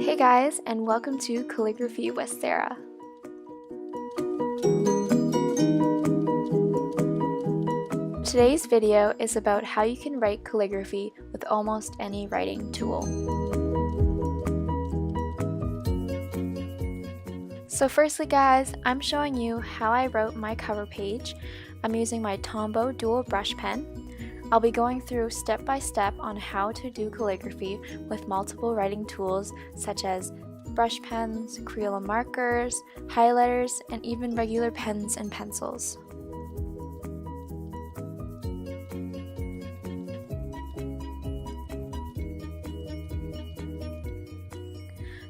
Hey guys, and welcome to Calligraphy with Sarah. Today's video is about how you can write calligraphy with almost any writing tool. So firstly guys, I'm showing you how I wrote my cover page. I'm using my Tombow dual brush pen. I'll be going through step by step on how to do calligraphy with multiple writing tools such as brush pens, Crayola markers, highlighters, and even regular pens and pencils.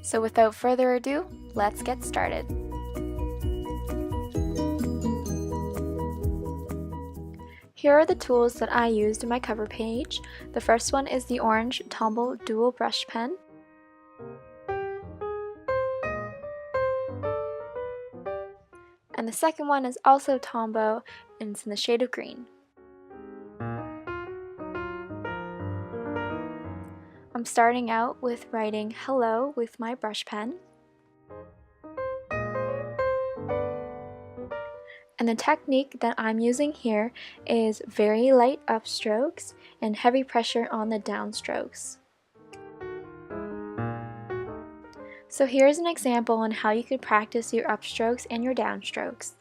So without further ado, let's get started. Here are the tools that I used in my cover page. The first one is the orange Tombow dual brush pen. And the second one is also Tombow, and it's in the shade of green. I'm starting out with writing hello with my brush pen. And the technique that I'm using here is very light upstrokes and heavy pressure on the downstrokes. So here's an example on how you could practice your upstrokes and your downstrokes.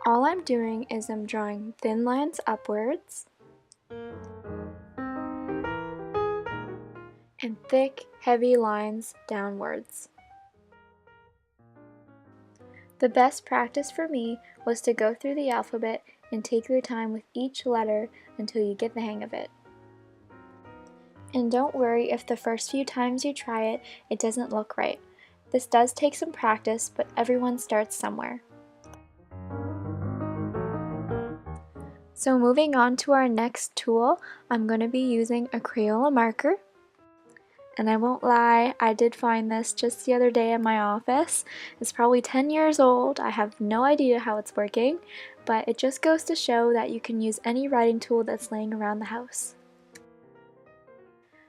All I'm doing is I'm drawing thin lines upwards and thick, heavy lines downwards. The best practice for me was to go through the alphabet and take your time with each letter until you get the hang of it. And don't worry if the first few times you try it, it doesn't look right. This does take some practice, but everyone starts somewhere. So moving on to our next tool, I'm going to be using a Crayola marker. And I won't lie, I did find this just the other day in my office. It's probably 10 years old. I have no idea how it's working, but it just goes to show that you can use any writing tool that's laying around the house.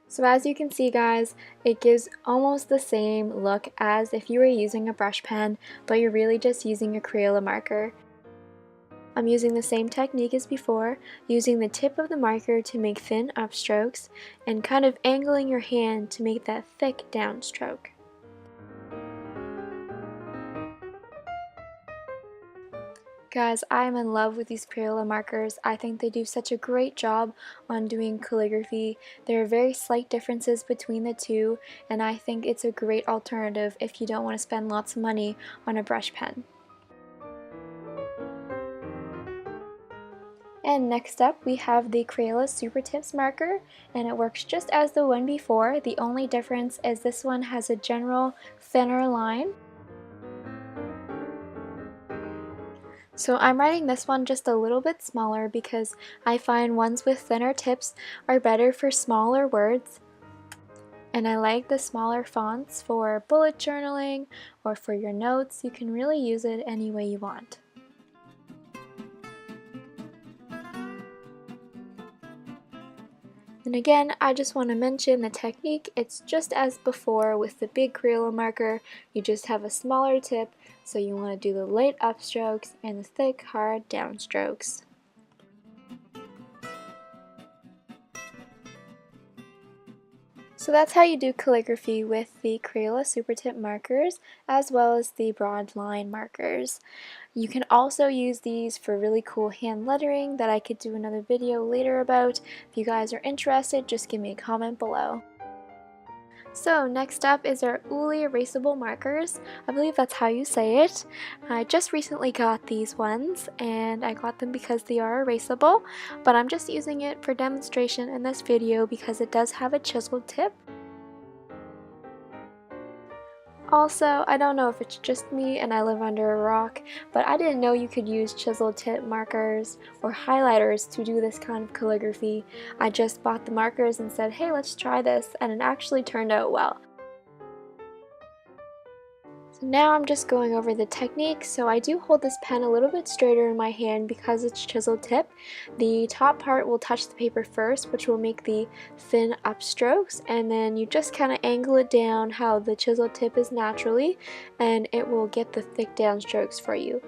So as you can see guys, it gives almost the same look as if you were using a brush pen, but you're really just using a Crayola marker. I'm using the same technique as before, using the tip of the marker to make thin upstrokes and kind of angling your hand to make that thick downstroke. Guys, I am in love with these Crayola markers. I think they do such a great job on doing calligraphy. There are very slight differences between the two, and I think it's a great alternative if you don't want to spend lots of money on a brush pen. And next up we have the Crayola Super Tips marker, and it works just as the one before. The only difference is this one has a general thinner line. So I'm writing this one just a little bit smaller because I find ones with thinner tips are better for smaller words. And I like the smaller fonts for bullet journaling or for your notes. You can really use it any way you want. And again, I just want to mention the technique. It's just as before with the big Crayola marker. You just have a smaller tip, so you want to do the light upstrokes and the thick, hard downstrokes. So that's how you do calligraphy with the Crayola Super Tip markers as well as the broad line markers. You can also use these for really cool hand lettering that I could do another video later about. If you guys are interested, just give me a comment below. So next up is our Uli erasable markers. I believe that's how you say it. I just recently got these ones and I got them because they are erasable, but I'm just using it for demonstration in this video because it does have a chiseled tip. Also, I don't know if it's just me and I live under a rock, but I didn't know you could use chiseled tip markers or highlighters to do this kind of calligraphy. I just bought the markers and said, hey, let's try this, and it actually turned out well. So Now I'm just going over the technique. So I do hold this pen a little bit straighter in my hand because it's chisel tip. The top part will touch the paper first, which will make the thin upstrokes, and then you just kind of angle it down how the chisel tip is naturally, and it will get the thick downstrokes for you.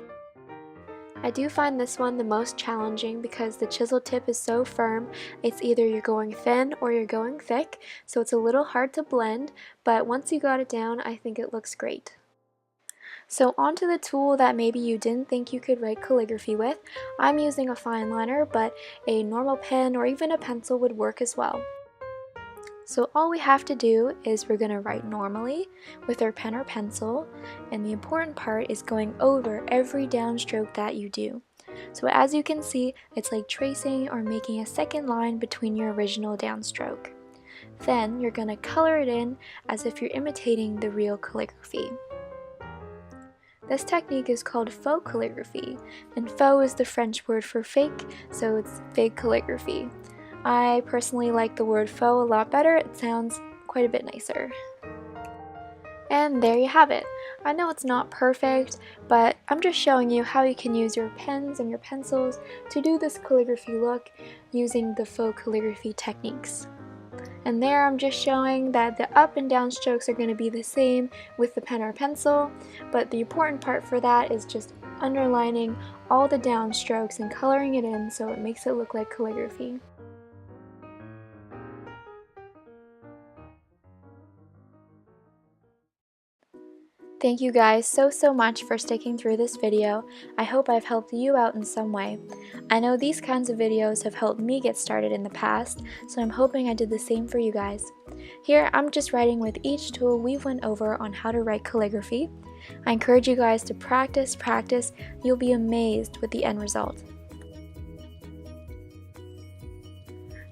I do find this one the most challenging because the chisel tip is so firm. It's either you're going thin or you're going thick, so it's a little hard to blend, but once you got it down, I think it looks great. So onto the tool that maybe you didn't think you could write calligraphy with. I'm using a fine liner, but a normal pen or even a pencil would work as well. So all we have to do is we're going to write normally with our pen or pencil, and the important part is going over every downstroke that you do. So as you can see, it's like tracing or making a second line between your original downstroke. Then you're going to color it in as if you're imitating the real calligraphy. This technique is called faux calligraphy, and faux is the French word for fake, so it's fake calligraphy. I personally like the word faux a lot better. It sounds quite a bit nicer. And there you have it. I know it's not perfect, but I'm just showing you how you can use your pens and your pencils to do this calligraphy look using the faux calligraphy techniques. And there I'm just showing that the up and down strokes are going to be the same with the pen or pencil, but the important part for that is just underlining all the down strokes and coloring it in so it makes it look like calligraphy. Thank you guys so much for sticking through this video. I hope I've helped you out in some way. I know these kinds of videos have helped me get started in the past, so I'm hoping I did the same for you guys. Here I'm just writing with each tool we went over on how to write calligraphy. I encourage you guys to practice, you'll be amazed with the end result.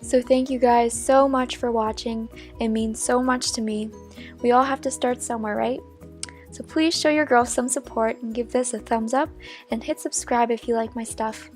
So thank you guys so much for watching. It means so much to me. We all have to start somewhere, right? So please show your girl some support and give this a thumbs up and hit subscribe if you like my stuff.